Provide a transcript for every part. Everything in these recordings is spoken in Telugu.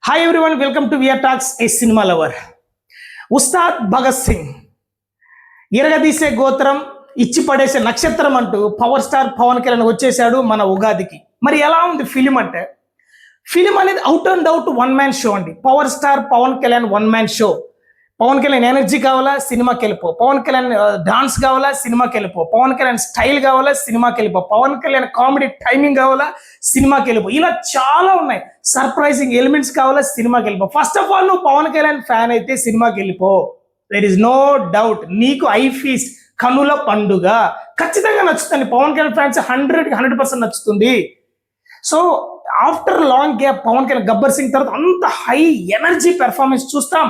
Hi everyone, welcome to VR talks a cinema lover. Ustaad Bhagat Singh ఇరగదీసే గోత్రం, ఇచ్చి పడేసే నక్షత్రం అంటూ పవర్ స్టార్ పవన్ కళ్యాణ్ వచ్చేసాడు మన ఉగాదికి. మరి ఎలా ఉంది ఫిలిం అంటే, ఫిలిం అనేది out and out one man show అండి. Power star Pawan Kalyan one man show. Pawan Kalyan energy కావాలా, సినిమాకి వెళ్ళిపో. పవన్ కళ్యాణ్ డాన్స్ కావాలా, సినిమాకి వెళ్ళిపో. పవన్ కళ్యాణ్ స్టైల్ కావాలా, సినిమాకి వెళ్ళిపో. పవన్ కళ్యాణ్ కామెడీ టైమింగ్ కావాలా, సినిమాకి వెళ్ళిపో. ఇలా చాలా ఉన్నాయి. సర్ప్రైజింగ్ ఎలిమెంట్స్ కావాలా, సినిమాకి వెళ్ళిపో. ఫస్ట్ ఆఫ్ ఆల్ నువ్వు పవన్ కళ్యాణ్ ఫ్యాన్ అయితే సినిమాకి వెళ్ళిపో. There is no doubt. నీకు ఐ ఫీస్ట్ కనుల పండుగ ఖచ్చితంగా నచ్చుతుంది. పవన్ కళ్యాణ్ ఫ్యాన్స్ 100% నచ్చుతుంది. So after long gap Pawan Kalyan Gabbar Singh తర్వాత అంత హై ఎనర్జీ పెర్ఫార్మెన్స్ చూస్తాం.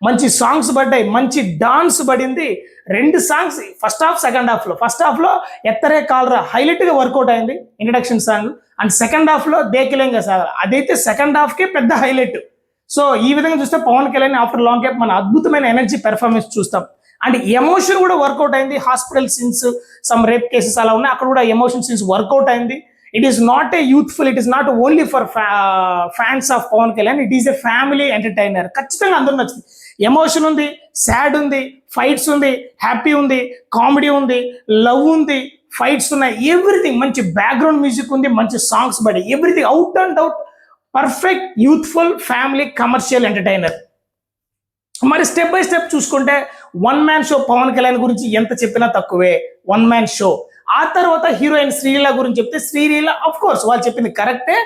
మంచి సాంగ్స్ పడ్డాయి, మంచి డాన్స్ పడింది. 2 songs first half second half లో. ఫస్ట్ హాఫ్ లో ఎత్తరే కాలరా హైలైట్ గా వర్కౌట్ అయింది, introduction song. And second half లో దేకిలేంగా సాగర్, అదైతే సెకండ్ హాఫ్ కే పెద్ద హైలైట్. సో ఈ విధంగా చూస్తే Pawan Kalyan after long gap మన అద్భుతమైన ఎనర్జీ పెర్ఫార్మెన్స్ చూస్తాం. అండ్ ఎమోషన్ కూడా వర్కౌట్ అయింది. Hospital scenes, some rape cases అలా ఉన్నాయి, అక్కడ కూడా ఎమోషన్ సీన్స్ వర్కౌట్ అయింది. It is not a youthful, it is not only for fans of Pawan Kalyan, it is a family entertainer. ఖచ్చితంగా అందరూ నచ్చింది. ఎమోషన్ ఉంది, సాడ్ ఉంది, ఫైట్స్ ఉంది, హ్యాపీ ఉంది, కామెడీ ఉంది, లవ్ ఉంది, ఫైట్స్ ఉన్నాయి, ఎవ్రీథింగ్. మంచి బ్యాక్గ్రౌండ్ మ్యూజిక్ ఉంది, మంచి సాంగ్స్ పడి, everything out and out perfect youthful family commercial entertainer. మరి స్టెప్ బై స్టెప్ చూసుకుంటే one man show Pawan Kalyan గురించి ఎంత చెప్పినా తక్కువే. One man show. ఆ తర్వాత హీరోయిన్ శ్రీలీల గురించి చెప్తే, శ్రీలీల ఆఫ్ కోర్స్ వాళ్ళు చెప్పింది కరెక్టే.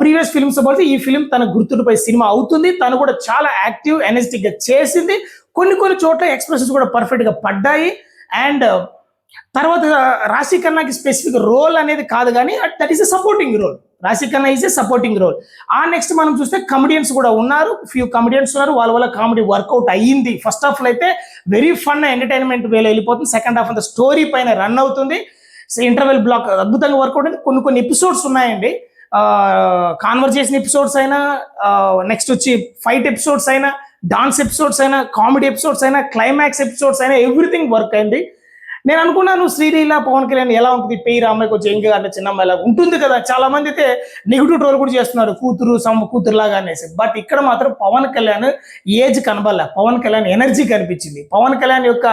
ప్రీవియస్ ఫిల్మ్స్ పోతే ఈ ఫిల్మ్ తన గుర్తుపై సినిమా అవుతుంది. తను కూడా చాలా యాక్టివ్ ఎనర్జెటిక్ గా చేసింది. కొన్ని చోట్ల ఎక్స్ప్రెషన్స్ కూడా పర్ఫెక్ట్ గా పడ్డాయి. అండ్ తర్వాత రాశి ఖన్నాకి స్పెసిఫిక్ రోల్ అనేది కాదు, కానీ that is a supporting role. Raashi Khanna is a supporting role. ఆ నెక్స్ట్ మనం చూస్తే కమెడియన్స్ కూడా ఉన్నారు, ఫ్యూ కమెడియన్స్ ఉన్నారు. వాళ్ళ వల్ల కామెడీ వర్కౌట్ అయ్యింది. ఫస్ట్ హాఫ్ లో అయితే వెరీ ఫన్ ఎంటర్టైన్మెంట్ వేలో వెళ్ళిపోతుంది. సెకండ్ హాఫ్ అంతా స్టోరీ పైన రన్ అవుతుంది. ఇంటర్వెల్ బ్లాక్ అద్భుతంగా వర్కౌట్ అయింది. కొన్ని ఎపిసోడ్స్ ఉన్నాయండి. కాన్వర్జేషన్ ఎపిసోడ్స్ అయినా, నెక్స్ట్ వచ్చి ఫైట్ ఎపిసోడ్స్ అయినా, డాన్స్ ఎపిసోడ్స్ అయినా, కామెడీ ఎపిసోడ్స్ అయినా, క్లైమాక్స్ ఎపిసోడ్స్ అయినా, ఎవ్రీథింగ్ వర్క్ అయింది. నేను అనుకున్నాను శ్రీలీల పవన్ కళ్యాణ్ ఎలా ఉంటుంది, పేరు అమ్మాయి కొంచెం ఎంగా అంటే చిన్న అమ్మాయి లాగా ఉంటుంది కదా. చాలా మంది అయితే నెగిటివ్ ట్రోల్ కూడా చేస్తున్నారు, కూతురు లాగా అనేసి. బట్ ఇక్కడ మాత్రం పవన్ కళ్యాణ్ ఏజ్ కనబడలే, పవన్ కళ్యాణ్ ఎనర్జీ కనిపించింది, పవన్ కళ్యాణ్ యొక్క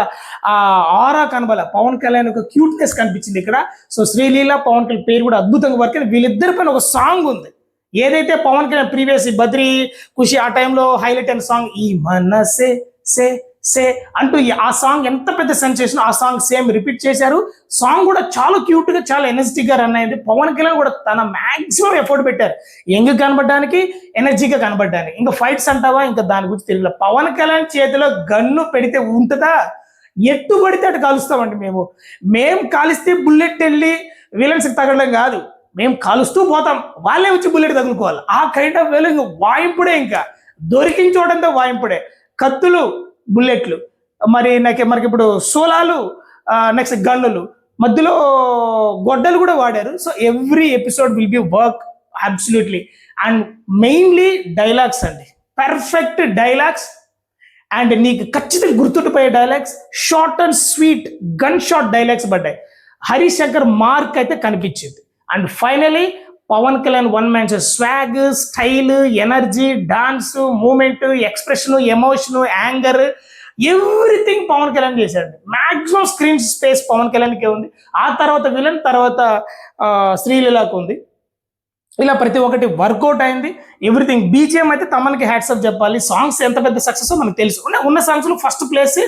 ఆరా కనబడలే, పవన్ కళ్యాణ్ యొక్క క్యూట్నెస్ కనిపించింది ఇక్కడ. సో శ్రీలీల పవన్ కళ్యాణ్ పేరు కూడా అద్భుతంగా వర్క్ అయింది. వీళ్ళిద్దరి పైన ఒక సాంగ్ ఉంది, ఏదైతే పవన్ కళ్యాణ్ ప్రీవియస్ బద్రీ ఖుషి ఆ టైంలో హైలైట్ అయిన సాంగ్ ఈ మనసే సే సే అంటూ ఆ సాంగ్ ఎంత పెద్ద సెన్సేషన్. ఆ సాంగ్ సేమ్ రిపీట్ చేశారు. సాంగ్ కూడా చాలా క్యూట్ గా, చాలా ఎనర్జెటిక్ గా రన్ అయింది. పవన్ కళ్యాణ్ కూడా తన మాక్సిమం ఎఫర్ట్ పెట్టారు, యంగ్ కనబడడానికి, ఎనర్జీగా కనబడడానికి. ఇంకా ఫైట్స్ అంటావా, ఇంకా దాని గురించి తెలియదు. పవన్ కళ్యాణ్ చేతిలో గన్ను పెడితే ఉంటుందా, ఎట్టు పడితే అటు కాలుస్తామండి. మేము కాలిస్తే బుల్లెట్ వెళ్ళి విలన్స్ తగలడం కాదు, మేము కాలుస్తూ పోతాం, వాళ్ళే వచ్చి బుల్లెట్ తగులుకోవాలి. ఆ కైండ్ ఆఫ్ వేలో ఇంకా వాయింపుడే, ఇంకా దొరికిన చూడంతో వాయింపుడే. కత్తులు, బుల్లెట్లు, మనకి ఇప్పుడు సోలాలు, నెక్స్ట్ గన్నులు, మధ్యలో గొడ్డలు కూడా వాడారు. So every episode will be work absolutely. And mainly dialogues అండి, పర్ఫెక్ట్ డైలాగ్స్. అండ్ నీకు ఖచ్చితంగా గుర్తుండిపోయే dialogues, short and sweet gun shot dialogues పడ్డాయి. హరిశంకర్ మార్క్ అయితే కనిపించింది. And finally Pawan Kalyan one man show. Swag, style, energy, dance, movement, expression, emotion, anger, everything Pawan Kalyan చేశాడు. మాక్సిమం స్క్రీన్ స్పేస్ పవన్ కళ్యాణ్కే ఉంది. ఆ తర్వాత విలన్, తర్వాత శ్రీలీలకు ఉంది. ఇలా ప్రతి ఒక్కటి వర్కౌట్ అయింది. ఎవ్రీథింగ్. బీజిఎం అయితే తమన్కి హ్యాట్స్ ఆఫ్ చెప్పాలి. సాంగ్స్ ఎంత పెద్ద సక్సెస్ మనకు తెలుసు. ఉన్న సాంగ్స్ లో ఫస్ట్ ప్లేస్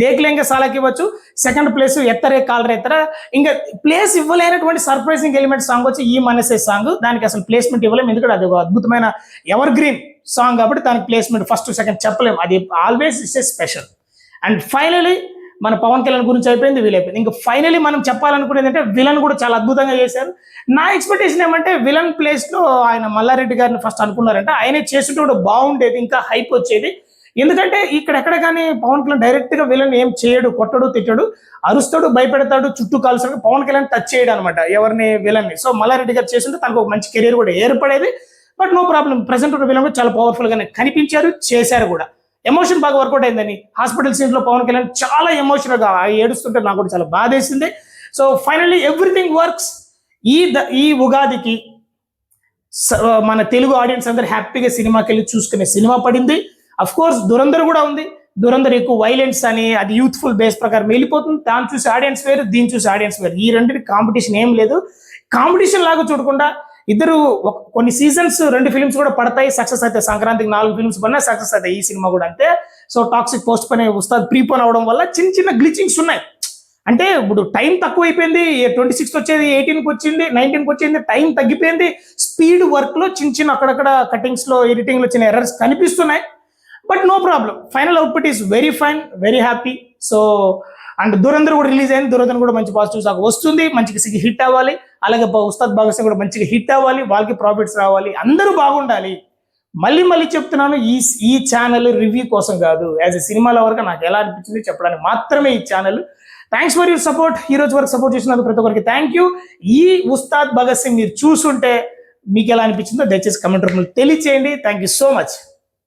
దేక్లేంగా సాలాకి ఇవ్వచ్చు, సెకండ్ ప్లేస్ ఎత్తరే కాలరే ఎత్తర. ఇంకా ప్లేస్ ఇవ్వలేనటువంటి సర్ప్రైజింగ్ ఎలిమెంట్ సాంగ్ వచ్చి ఈ మనసే సాంగ్. దానికి అసలు ప్లేస్మెంట్ ఇవ్వలేము, ఎందుకంటే అది ఒక అద్భుతమైన ఎవర్ గ్రీన్ సాంగ్ కాబట్టి దానికి ప్లేస్మెంట్ ఫస్ట్ సెకండ్ చెప్పలేము, అది always is a special. And finally మన పవన్ కళ్యాణ్ గురించి అయిపోయింది, వీలైపోయింది. ఇంకా ఫైనలీ మనం చెప్పాలనుకునేది అంటే విలన్ కూడా చాలా అద్భుతంగా చేశారు. నా ఎక్స్పెక్టేషన్ ఏమంటే విలన్ ప్లేస్ లో ఆయన మల్లారెడ్డి గారిని ఫస్ట్ అనుకున్నారంటే ఆయనే చేస్తుంటే కూడా బాగుండేది, ఇంకా హైప్ వచ్చేది. ఎందుకంటే ఎక్కడ కానీ పవన్ కళ్యాణ్ డైరెక్ట్ గా విలన్ ఏం చేయడు, కొట్టడు, తిట్టడు, అరుస్తాడు, భయపెడతాడు, చుట్టూ కాల్స్తాడు. పవన్ కళ్యాణ్ టచ్ చేయడు అనమాట ఎవరిని, విలన్ ని. సో మల్లారెడ్డి గారు చేస్తుంటే తనకు ఒక మంచి కెరీర్ కూడా ఏర్పడేది. బట్ నో ప్రాబ్లం, ప్రెసెంట్ ఉన్న విలన్ కూడా చాలా పవర్ఫుల్ గానే కనిపించారు, చేశారు కూడా. ఎమోషన్ బాగా వర్కౌట్ అయిందని హాస్పిటల్ సీన్స్ లో పవన్ కళ్యాణ్ చాలా ఎమోషనల్ గా ఏడుస్తుంటే నాకు కూడా చాలా బాధేసింది. So finally everything works. ఈ ఉగాదికి మన తెలుగు ఆడియన్స్ అందరు హ్యాపీగా సినిమాకి వెళ్ళి చూసుకునే సినిమా పడింది. అఫ్ కోర్స్ దురంధర్ కూడా ఉంది. దురంధర్ ఎక్కువ వైలెన్స్ అని అది యూత్ఫుల్ బేస్ ప్రకారం వెళ్ళిపోతుంది. దాన్ని చూసి ఆడియన్స్ వేరు, దీన్ని చూసి ఆడియన్స్ వేరు. ఈ రెండింటి కాంపిటీషన్ ఏం లేదు. కాంపిటీషన్ లాగా చూడకుండా ఇద్దరు కొన్ని సీజన్స్ 2 ఫిల్మ్స్ కూడా పడతాయి, సక్సెస్ అయితే సంక్రాంతికి 4 ఫిల్మ్స్ పడినా సక్సెస్ అవుతాయి. ఈ సినిమా కూడా అంతే. సో టాక్సిక్ పోస్ట్ పైన ఉస్తాద్ ప్రీపోన్ అవడం వల్ల చిన్న చిన్న గ్లిచింగ్స్ ఉన్నాయి. అంటే ఇప్పుడు టైం తక్కువ అయిపోయింది. 26th వచ్చేది 18కి వచ్చింది, 19కి వచ్చింది, టైం తగ్గిపోయింది. స్పీడ్ వర్క్ లో చిన్న చిన్న అక్కడక్కడ కటింగ్స్ లో ఎడిటింగ్ లో చిన్న ఎర్రర్స్ కనిపిస్తున్నాయి. But no problem, final output is very fine, very happy. So and Dhurandhar కూడా రిలీజ్ అయింది. దురంధర్ కూడా మంచి పాజిటివ్స్ దాకా వస్తుంది, మంచిగా హిట్ అవ్వాలి. అలాగే ఉస్తాద్ భగత్ సింగ్ కూడా మంచిగా హిట్ అవ్వాలి, వాళ్ళకి ప్రాఫిట్స్ రావాలి, అందరూ బాగుండాలి. మళ్ళీ చెప్తున్నాను, ఈ ఛానల్ రివ్యూ కోసం కాదు, యాజ్ ఎ సినిమా లవర్గా నాకు ఎలా అనిపించింది చెప్పడానికి మాత్రమే ఈ channel. Thanks for your support. ఈ రోజు వరకు సపోర్ట్ చేసినందుకు ప్రతి ఒక్కరికి థ్యాంక్ యూ. ఈ ఉస్తాద్ భగత్ సింగ్ మీరు చూసుంటే మీకు ఎలా అనిపించిందో దయచేసి కమెంట్ రూపంలో తెలియచేయండి. Thank you so much.